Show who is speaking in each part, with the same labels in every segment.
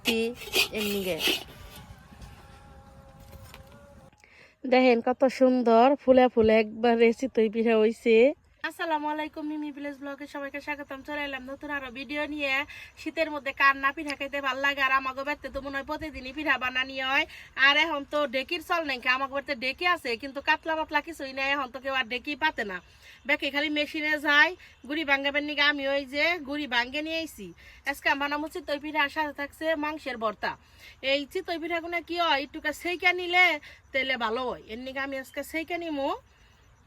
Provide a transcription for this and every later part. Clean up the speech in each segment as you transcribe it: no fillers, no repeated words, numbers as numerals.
Speaker 1: ভর্তি এমনিগে দেখেন কত সুন্দর ফুলে ফুলে একবারে চিতই পিঠা হইছে। আসসালামু আলাইকুম, মিমি ভিলেজ ব্লগে সবাইকে স্বাগতম। চলে এলাম নতুন আরো ভিডিও নিয়ে। শীতের মধ্যে কার না পিঠা খাইতে ভালো লাগে, আর আমাকে বাড়িতে তো মনে হয় প্রতিদিনই পিঠা বানানি হয়। আর এখন তো ডেকির চল নাই, আমাকে বাড়িতে ডেকি আছে কিন্তু কাতলা পাতলা কিছুই নেই, এখন তো কেউ আর ডেকি পাতে না, বেঁকে খালি মেশিনে যায়। গুড়ি ভাঙ্গাবেন নিকে আমি ওই যে গুড়ি ভাঙ্গে নিয়ে আইছি। আজকে বানাবো চিতই পিঠা, আর সাথে থাকছে মাংসের ভর্তা। এই চিতই পিঠাগুলো কি হয়, একটুকা সেইকা নিলে তেলে ভালো হয়, এর নিকে আমি আজকে সেইকা নিমু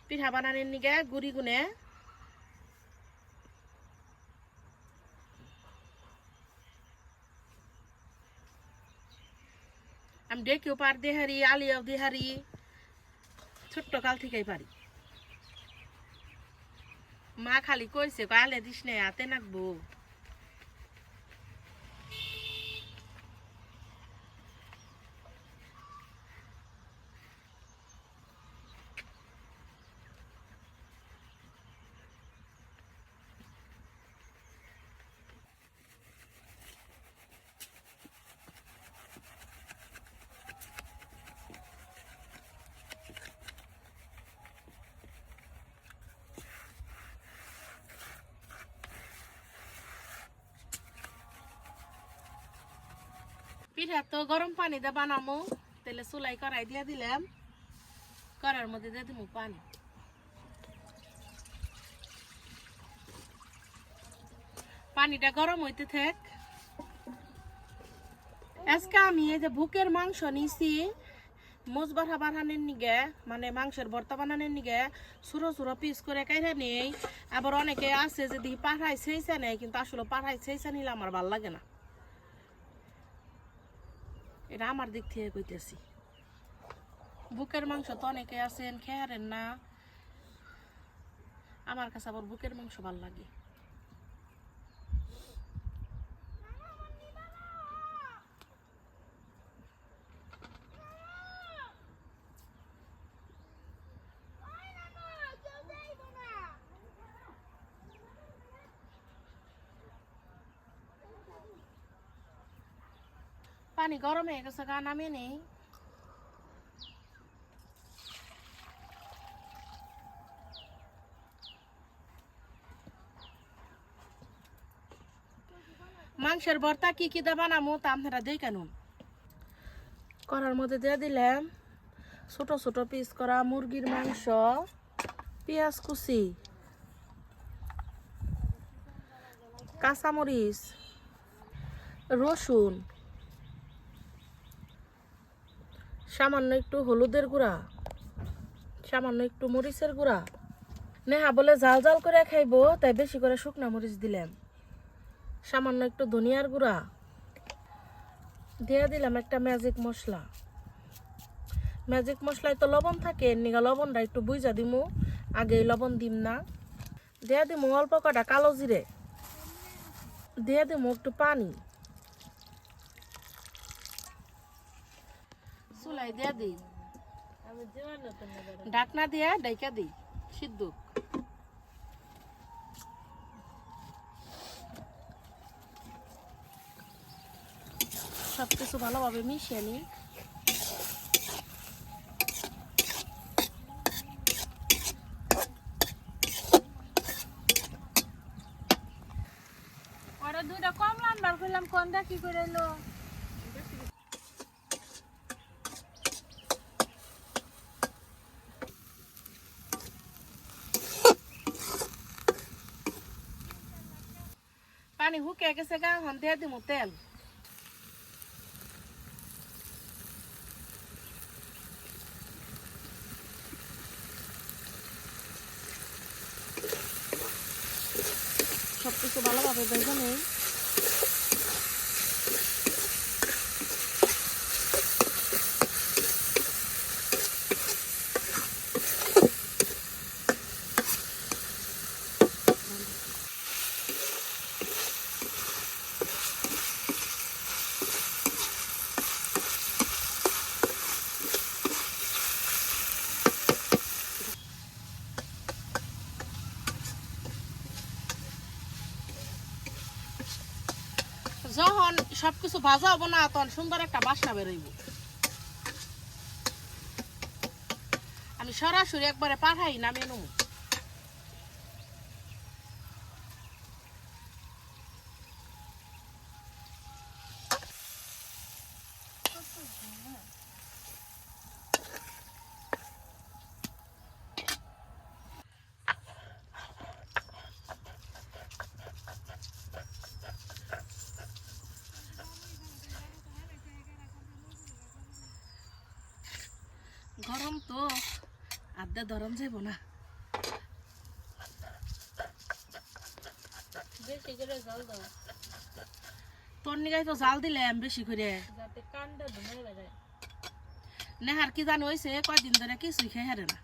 Speaker 1: পিঠা বানানোর নিকে গুড়ি গুনে। আমি ডেকেও পার দিয়ে হারি, আলিয়াও দিয়ে হারি, ছোট্ট কাল থেকেই পারি। মা খালি কইছে আলে দিস নে, হাতে নাকবো। পিঠা তো গরম পানি দিয়ে বানামো, তেলে চুলাই কড়াই দিয়ে দিলাম, কড়ার মধ্যে দিয়ে দিব পানি। পানিটা গরম হইতে থাক। আজকে আমি এই যে বুকের মাংস নিছি মোজবাঠা বানানোর নিগে, মানে মাংসের ভর্তা বানানোর নিগে ছোটো ছোটো পিস করে কাইরা নেই। আবার অনেকে আছে যে দেখি পাঠাই ছেইছা নেই, কিন্তু আসলে পাঠাই ছেইছা নিলে আমার ভাল লাগে না। এটা আমার দিক থেকে কইতেছি। বুকের মাংস তো অনেকে আছেন খেয়ারেন না, আমার কাছে আবার বুকের মাংস ভাল লাগে। পানি গরম হয়ে গেছে, গা নামে নেই। মাংসের ভর্তা কি কি দিয়ে বানামো তা আপনারা দেখে নুন। কড়ার মধ্যে দিয়ে দিলাম ছোট ছোট পিস করা মুরগির মাংস, পেঁয়াজ কুচি, কাঁচামরিচ, রসুন, সামান্য একটু হলুদের গুঁড়া, সামান্য একটু মরিচের গুঁড়া। নেহা বলে জাল জাল করে খাইবো, তাই বেশি করে শুকনা মরিচ দিলাম। সামান্য একটু ধনিয়ার গুঁড়া দিয়ে দিলাম একটা ম্যাজিক মশলা। ম্যাজিক মশলায় তো লবণ থাকে, নিগা লবণটা একটু বুঝা দিমু, আগে লবণ দিম না। দিয়ে দিমু অল্প কটা কালো জিরে, দিয়ে দিমু একটু পানি। চুলাই দিয়ে দিই, ঢাকনা দিয়ে ডাইকা দিই সিদ্ধ। সবকিছু ভালোভাবে মিশিয়ে নিই।
Speaker 2: ওরা দুইটা কম নাম্বার করলাম, কোনটা কি করে এলো?
Speaker 1: পানি হুকে গেছে গা, হন দিয়ে দিমু তেল। সবকিছু ভালোভাবে ভেজে নেই। যখন সবকিছু ভাজা হবো না তখন সুন্দর একটা বাসনা বেরোইব। আমি সরাসরি একবারে পাঠাই নামিয়ে নেব। গরম তো আদা ধরন যাইব না।
Speaker 2: বেশি করে জল দাও
Speaker 1: তোর নিগাই তো জাল দিলাম বেশি করে,
Speaker 2: যাতে কান্ডা ধুমে বেড়ায়।
Speaker 1: নেহার কি জানো হয়েছে কয়দিন ধরে কিছুই খেয়ে হারে না।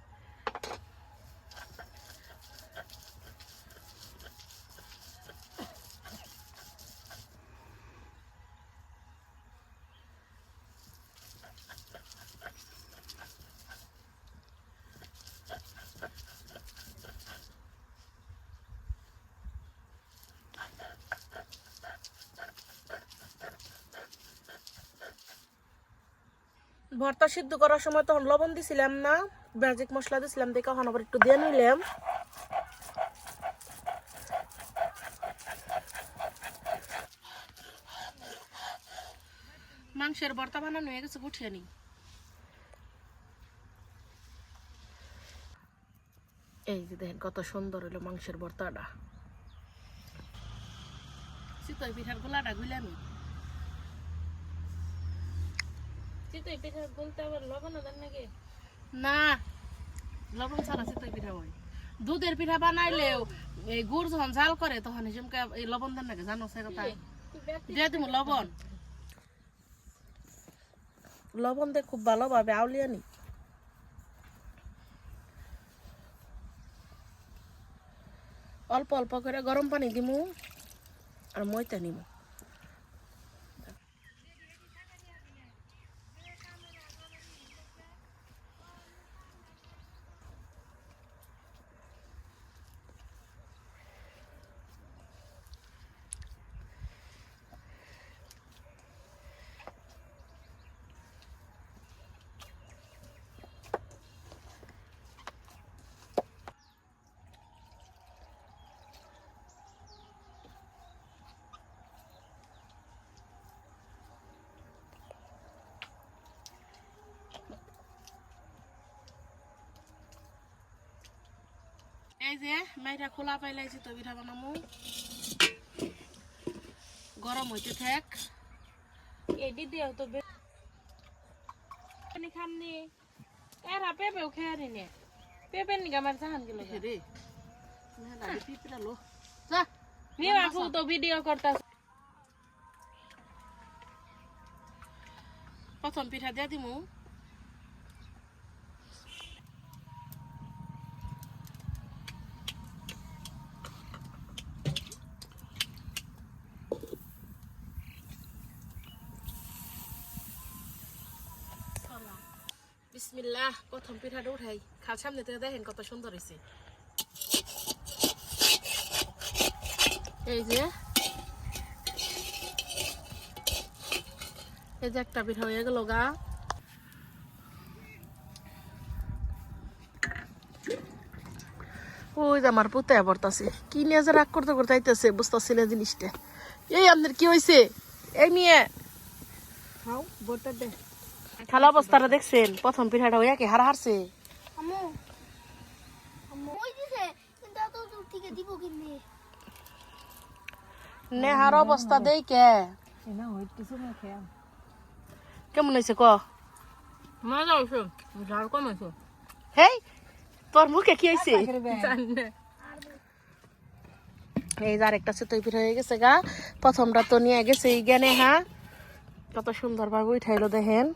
Speaker 1: ভর্তা সিদ্ধ করার সময় তখন লবণ দিছিলাম না, ম্যাজিক মশলা দিছিলাম, দেখে এখন আবার একটু দিয়ে নিলাম। মাংসের ভর্তা বানানো হয়ে গেছে, উঠিয়ে নি। এই যে দেখেন কত সুন্দর হলো মাংসের ভর্তাটা। চিতই পিঠার গোলাটা গুলামি।
Speaker 2: চিতই পিঠা বলতে আবার লবণ দেন নাকি?
Speaker 1: না, লবণ ছাড়া চিতই পিঠা হয়। দুধের পিঠা বানাইলেও এই গুড় যখন জাল করে তখন এই লবণ দেন নাকি জানো সে কথা? দিয়ে দিব লবণ। লবণ দিয়ে খুব ভালোভাবে আউলিয়ে নি। অল্প অল্প করে গরম পানি দিমু আর মইতে নিমু। এই যে মাইরা খোলা পাইলাইছি তো পিঠা বানামু। গরম হইতে থাক।
Speaker 2: এডি দিও তো বেনি খামনি এরা পেঁপেও খেয়ে নে পেঁপের নিকে আমার জাহান গেল
Speaker 1: রে না না পিপড়া লো যা
Speaker 2: নিও আপু তো ভিডিও করতা।
Speaker 1: প্রথম পিঠা দিয়ে দিমু। বিসমিল্লাহ, প্রথম পিঠাটা উঠাই। খাল সামনে থেকে দেখেন কত সুন্দর হয়েছে। এই যে একটা পিঠা হয়ে গেল গা। ওই যে আমার পুতে পড়তাছে কি নিয়ে যে রাগ করতে করতে আইতেছে, বুঝতেছি না জিনিসটা। এই আপনার কি হয়েছে? এই মেয়ে
Speaker 2: খাও বড়টা দে
Speaker 1: খেলা অবস্থাটা দেখছেন? প্রথম পিঠাটা হইয়া কি হারা হারছে।
Speaker 3: আম্মু আম্মু ওই দিছে কিন্তু এত দূর থেকে দিব কিনে
Speaker 1: নেহার অবস্থা দেই কে
Speaker 2: এনা হইতেছে না খেয়া
Speaker 1: কেমন হয়েছে ক?
Speaker 2: মজা হইছে ঝাল কম হইছে
Speaker 1: হেই তোর মুখে কি হয়েছে?
Speaker 2: জানি না
Speaker 1: এই যে আরেকটা চিতই পিঠা হয়ে গেছে গা। প্রথমটা তো নিয়ে গেছে এই জ্ঞানে। হ্যাঁ, কত সুন্দর ভাবে উঠাইলো দেখেন।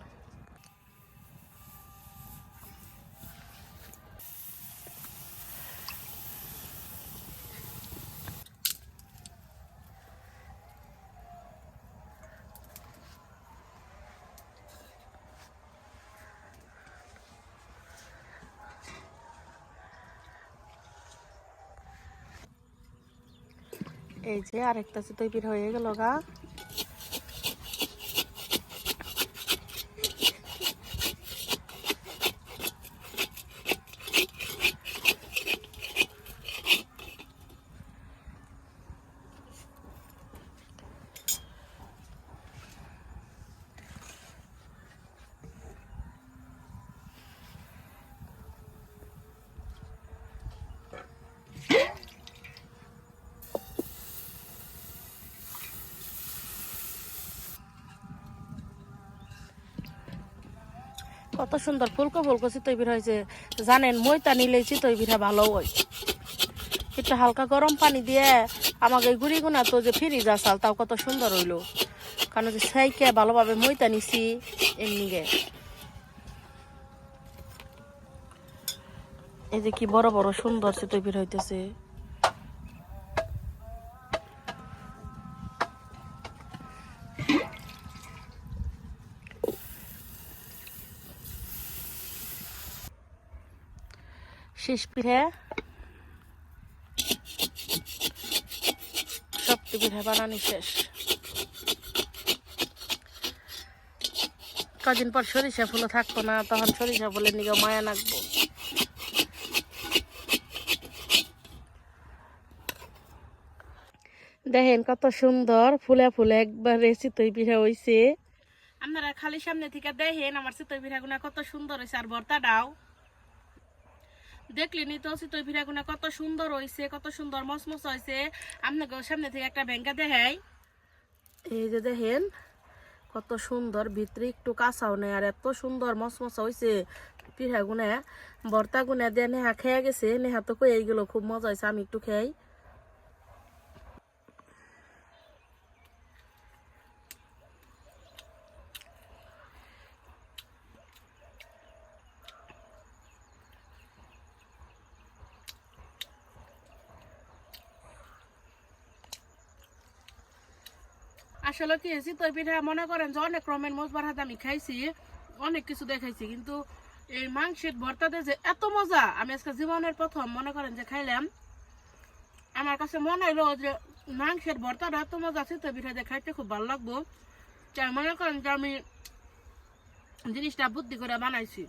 Speaker 1: এই যে আরেকটা চিতই পিঠা হয়ে গেল গা। কত সুন্দর ফুলকো ফুলকো চিতই পিঠা হয়েছে। জানেন মইতা নিলেই চিতই পিঠা ভালো হয়। একটু হালকা গরম পানি দিয়ে আমাকে গুড়ি গুনা তো যে ফ্রিজ আসাল তাও কত সুন্দর হইলো, কারণ যে সাইকে ভালোভাবে মইতা নিছি এমনিগে। এই যে কি বড় বড় সুন্দর চিতই পিঠা হইতেছে। শেষ পিঠা সবটি পিঠা বানানি শেষ। কদিন পর সরিষা ফুলও থাকতো না, তখন সরিষা ফুলের নিকে মায়া নাকবো। দেখেন কত সুন্দর ফুলে ফুলে একবারে চিতই পিঠা হইছে। আপনারা খালি সামনে থেকে দেখেন আমার চিতই পিঠাগুনা কত সুন্দর হয়েছে। আর ভর্তাটাও দেখলেনি তো চিতই পিঠাগুনা কত সুন্দর হয়েছে, কত সুন্দর মচমচ হয়েছে। আপনাকে সামনে থেকে একটা ভেঙ্গা দেখাই। এই যে দেখেন কত সুন্দর, ভিতরে একটু কাঁচাও নেই, আর এত সুন্দর মচমচ হয়েছে পিঠাগুনা। ভর্তাগুনা দিয়ে নেহা খেয়ে গেছে, নেহা তো কই এইগুলো খুব মজা হয়েছে, আমি একটু খাই। আসলে কি চিতই পিঠা মনে করেন যে অনেক রকমের মজবার হাতে আমি খাইছি, অনেক কিছু দেখাইছি, কিন্তু এই মাংসের ভর্তাতে যে এত মজা আমি আজকে জীবনের প্রথম মনে করেন যে খাইলাম। আমার কাছে মনে হলো যে মাংসের ভর্তাটা এত মজা, চিতই পিঠা দিয়ে খাইতে খুব ভালো লাগবো। তাই মনে করেন যে আমি জিনিসটা বুদ্ধি করে বানাইছি,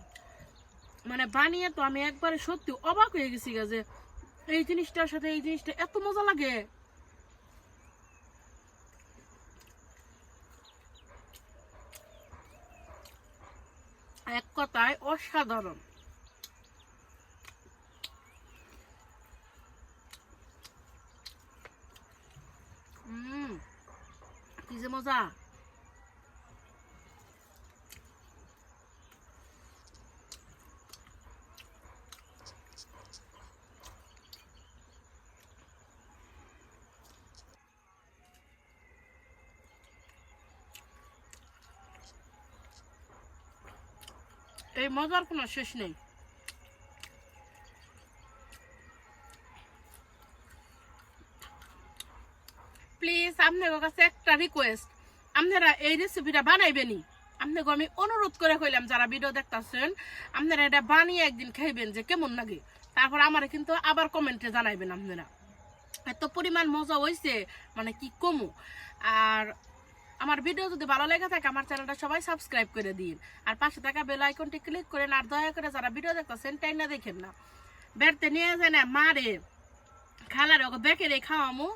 Speaker 1: মানে বানিয়ে তো আমি একবারে সত্যি অবাক হয়ে গেছি যে এই জিনিসটার সাথে এই জিনিসটা এত মজা লাগে। এক কথায় অসাধারণ। কি যে মজা। এই মজার কোনো শেষ নেই। প্লিজ আপনাদের কাছে একটা রিকোয়েস্ট, আপনারা এই রেসিপিটা বানাইবেনি। আপনাকে আমি অনুরোধ করে কইলাম যারা ভিডিও দেখতেছেন, আপনারা এটা বানিয়ে একদিন খাইবেন যে কেমন লাগে, তারপর আমার কিন্তু আবার কমেন্টে জানাইবেন। আপনারা এত পরিমাণ মজা হয়েছে মানে কি কমু। আর আমার ভিডিও যদি ভালো লেগে থাকে আমার চ্যানেলটা সবাই সাবস্ক্রাইব করে দিন, আর পাশে থাকা বেল আইকনটি ক্লিক করেন। আর দয়া করে যারা ভিডিও দেখতেছেন টাইম না দেখেন না, বেড়তে নিয়ে যায় না মারে খালারে ওকে বেঁকে রে খাওয়ামু।